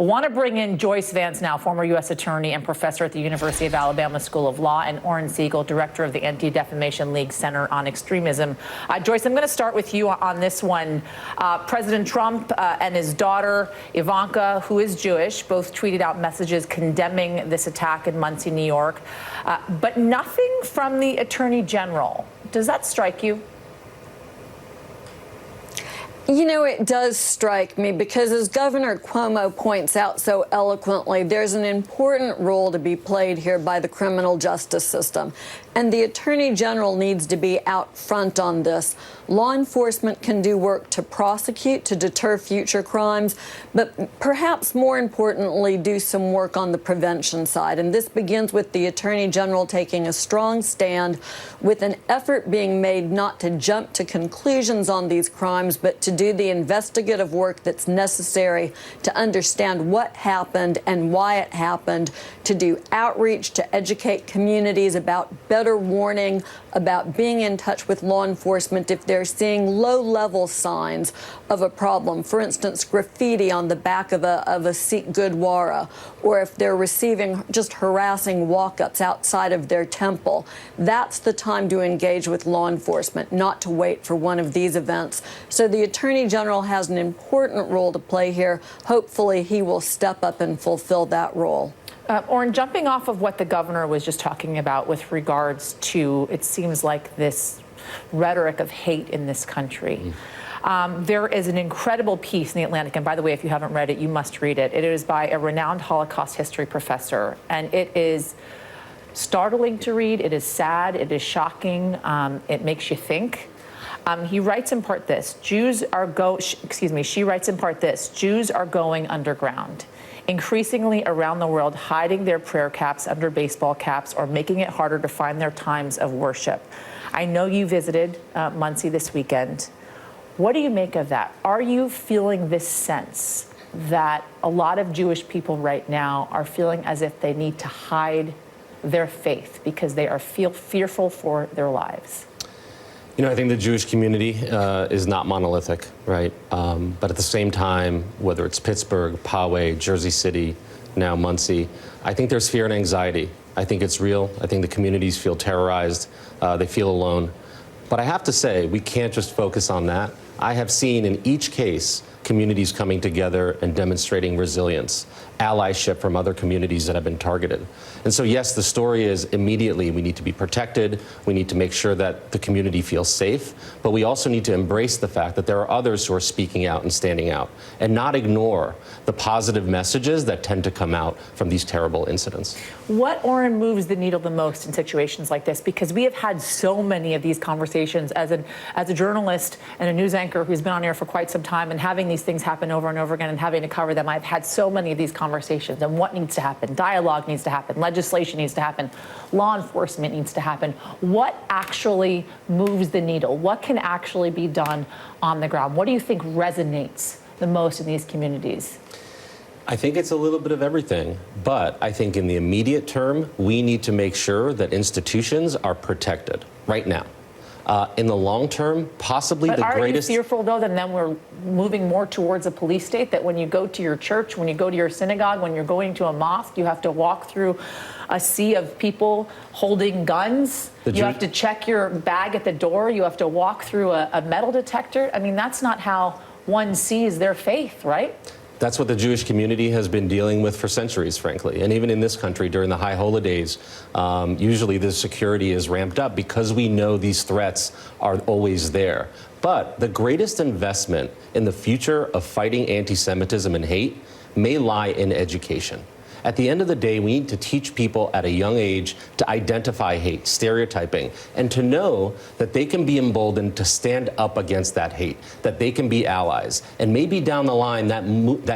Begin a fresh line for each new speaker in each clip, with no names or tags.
I want to bring in Joyce Vance now, former U.S. attorney and professor at the University of Alabama School of Law, and Oren Segal, director of the Anti-Defamation League Center on Extremism. Joyce, I'm going to start with you on this one. President Trump and his daughter, Ivanka, who is Jewish, both tweeted out messages condemning this attack in Muncie, New York, but nothing from the Attorney General. Does that strike you?
You know, it does strike me because, as Governor Cuomo points out so eloquently, there's an important role to be played here by the criminal justice system. And the Attorney General needs to be out front on this. Law enforcement can do work to prosecute, to deter future crimes, but perhaps more importantly, do some work on the prevention side. And this begins with the Attorney General taking a strong stand, with an effort being made not to jump to conclusions on these crimes, but to do the investigative work that's necessary to understand what happened and why it happened, to do outreach, to educate communities about better warning, about being in touch with law enforcement if they're seeing low-level signs of a problem. For instance, graffiti on the back of a Sikh Gurdwara, or if they're receiving just harassing walk-ups outside of their temple. That's the time to engage with law enforcement, not to wait for one of these events. So the Attorney General has an important role to play here. Hopefully he will step up and fulfill that role.
Oren, jumping off of what the governor was just talking about with regards to, it seems like, this rhetoric of hate in this country. There is an incredible piece in The Atlantic, and by the way, if you haven't read it, you must read it. It is by a renowned Holocaust history professor, and it is startling to read. It is sad. It is shocking. It makes you think. He writes in part this: she writes in part this: Jews are going underground, increasingly around the world, hiding their prayer caps under baseball caps or making it harder to find their times of worship. I know you visited Muncie this weekend. What do you make of that? Are you feeling this sense that a lot of Jewish people right now are feeling as if they need to hide their faith because they are fearful for their lives?
You know, I think the Jewish community is not monolithic, right? But at the same time, whether it's Pittsburgh, Poway, Jersey City, now Muncie, I think there's fear and anxiety. I think it's real. I think the communities feel terrorized. They feel alone. But I have to say, we can't just focus on that. I have seen in each case communities coming together and demonstrating resilience, allyship from other communities that have been targeted. And so, yes, the story is immediately we need to be protected. We need to make sure that the community feels safe. But we also need to embrace the fact that there are others who are speaking out and standing out, and not ignore the positive messages that tend to come out from these terrible incidents.
What, Oren, moves the needle the most in situations like this? Because we have had so many of these conversations as a journalist and a news anchor who's been on air for quite some time, and having these things happen over and over again and having to cover them. I've had so many of these conversations. And what needs to happen? Dialogue needs to happen. Legislation needs to happen. Law enforcement needs to happen. What actually moves the needle? What can actually be done on the ground? What do you think resonates the most in these communities?
I think it's a little bit of everything, but I think in the immediate term, we need to make sure that institutions are protected right now. In the long term, possibly the greatest...
Are you fearful, though, that then we're moving more towards a police state, that when you go to your church, when you go to your synagogue, when you're going to a mosque, you have to walk through a sea of people holding guns? You have to check your bag at the door. You have to walk through a metal detector. I mean, that's not how one sees their faith, right?
That's what the Jewish community has been dealing with for centuries, frankly. And even in this country, during the high holidays, usually the security is ramped up because we know these threats are always there. But the greatest investment in the future of fighting anti-Semitism and hate may lie in education. At the end of the day, we need to teach people at a young age to identify hate, stereotyping, and to know that they can be emboldened to stand up against that hate, that they can be allies. And maybe down the line, that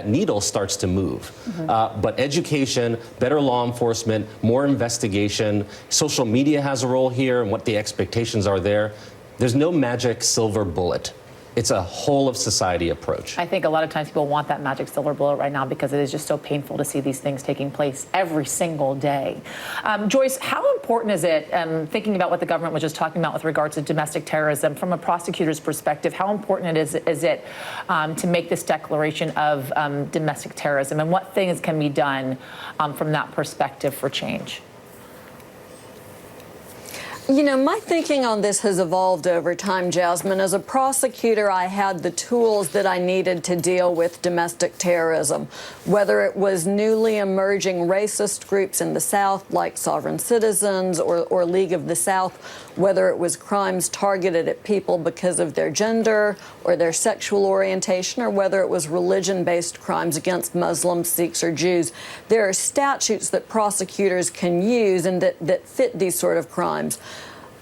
needle starts to move. But education, better law enforcement, more investigation, social media has a role here and what the expectations are there. There's no magic silver bullet. It's a whole of society approach.
I think a lot of times people want that magic silver bullet right now because it is just so painful to see these things taking place every single day. Joyce, how important is it, thinking about what the government was just talking about with regards to domestic terrorism, from a prosecutor's perspective, how important is it to make this declaration of domestic terrorism, and what things can be done from that perspective for change?
You know, my thinking on this has evolved over time, Jasmine. As a prosecutor, I had the tools that I needed to deal with domestic terrorism, whether it was newly emerging racist groups in the South, like Sovereign Citizens or League of the South, whether it was crimes targeted at people because of their gender or their sexual orientation, or whether it was religion-based crimes against Muslims, Sikhs, or Jews. There are statutes that prosecutors can use and that fit these sort of crimes.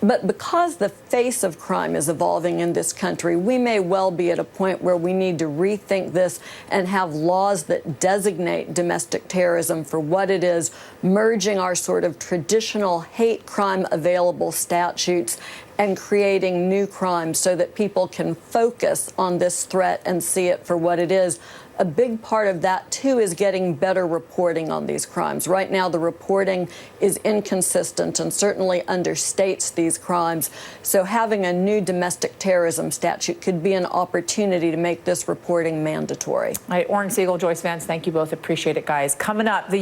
But because the face of crime is evolving in this country, we may well be at a point where we need to rethink this and have laws that designate domestic terrorism for what it is, merging our sort of traditional hate crime available statutes and creating new crimes so that people can focus on this threat and see it for what it is. A big part of that, too, is getting better reporting on these crimes. Right now, the reporting is inconsistent and certainly understates these crimes. So having a new domestic terrorism statute could be an opportunity to make this reporting mandatory.
All right, Oren Segal, Joyce Vance, thank you both. Appreciate it, guys. Coming up, the